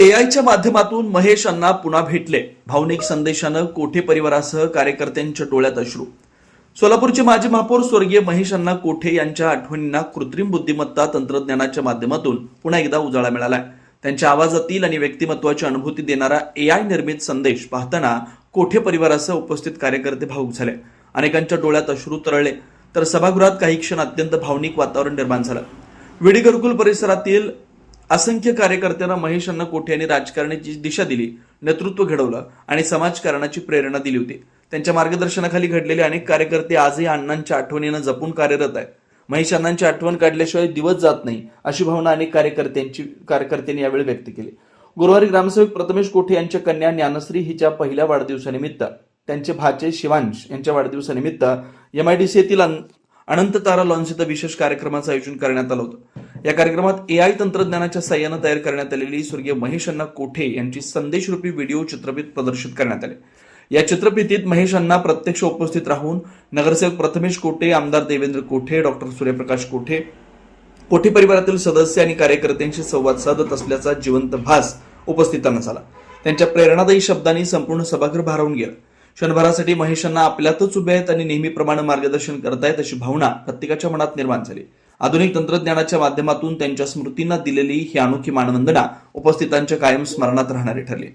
एआयच्या माध्यमातून महेश अण्णा पुन्हा भेटले. भावनिक संदेशानं कोठे परिवारासह कार्यकर्त्यांच्या डोळ्यात अश्रू. सोलापूरचे माजी महापौर स्वर्गीय महेश अण्णा कोठे यांच्या आठवणींना कृत्रिम बुद्धिमत्ता तंत्रज्ञानाच्या माध्यमातून पुन्हा एकदा उजाळा मिळालाय. त्यांच्या आवाजातील आणि व्यक्तिमत्वाची अनुभूती देणारा एआय निर्मित संदेश पाहताना कोठे परिवारासह उपस्थित कार्यकर्ते भावुक झाले. अनेकांच्या डोळ्यात अश्रू तरळले, तर सभागृहात काही क्षण अत्यंत भावनिक वातावरण निर्माण झालं. विडी घरकुल परिसरातील असंख्य कार्यकर्त्यांना महेश अण्णा कोठे यांनी राजकारणाची दिशा दिली, नेतृत्व घडवलं आणि समाजकारणाची प्रेरणा दिली होती. त्यांच्या मार्गदर्शनाखाली घडलेले अनेक कार्यकर्ते आजही अण्णांच्या आठवणीनं जपून कार्यरत आहेत. महेश अण्णांची आठवण काढल्याशिवाय दिवस जात नाही, अशी भावना अनेक कार्यकर्त्यांनी यावेळी व्यक्त केली. गुरुवारी ग्रामसेवक प्रथमेश कोठे यांच्या कन्या ज्ञानश्री हिच्या पहिल्या वाढदिवसानिमित्त, त्यांचे भाचे शिवांश यांच्या वाढदिवसानिमित्त MIDC येथील अनंत तारा लॉन्स इथं विशेष कार्यक्रमाचं आयोजन करण्यात आलं होतं. या कार्यक्रमात एआय तंत्रज्ञानाच्या साह्यानं तयार करण्यात आलेली स्वर्गीय महेश अण्णा कोठे यांची संदेशरूपी व्हिडिओ चित्रफित प्रदर्शित करण्यात आले. या चित्रफितीत महेश अण्णा प्रत्यक्ष उपस्थित राहून नगरसेवक प्रथमेश कोठे, आमदार देवेंद्र कोठे, डॉक्टर सूर्यप्रकाश कोठे, कोठे परिवारातील सदस्य आणि कार्यकर्त्यांशी संवाद साधत असल्याचा जिवंत भास उपस्थितांना झाला. त्यांच्या प्रेरणादायी शब्दांनी संपूर्ण सभागृह भारावून गेलं. क्षणभरासाठी महेश अण्णा आपल्यातच उभे आहेत आणि नेहमीप्रमाणे मार्गदर्शन करतायत अशी भावना प्रत्येकाच्या मनात निर्माण झाली. आधुनिक तंत्रज्ञानाच्या माध्यमातून त्यांच्या स्मृतींना दिलेली ही अनोखी मानवंदना उपस्थितांच्या कायम स्मरणात राहणारी ठरली.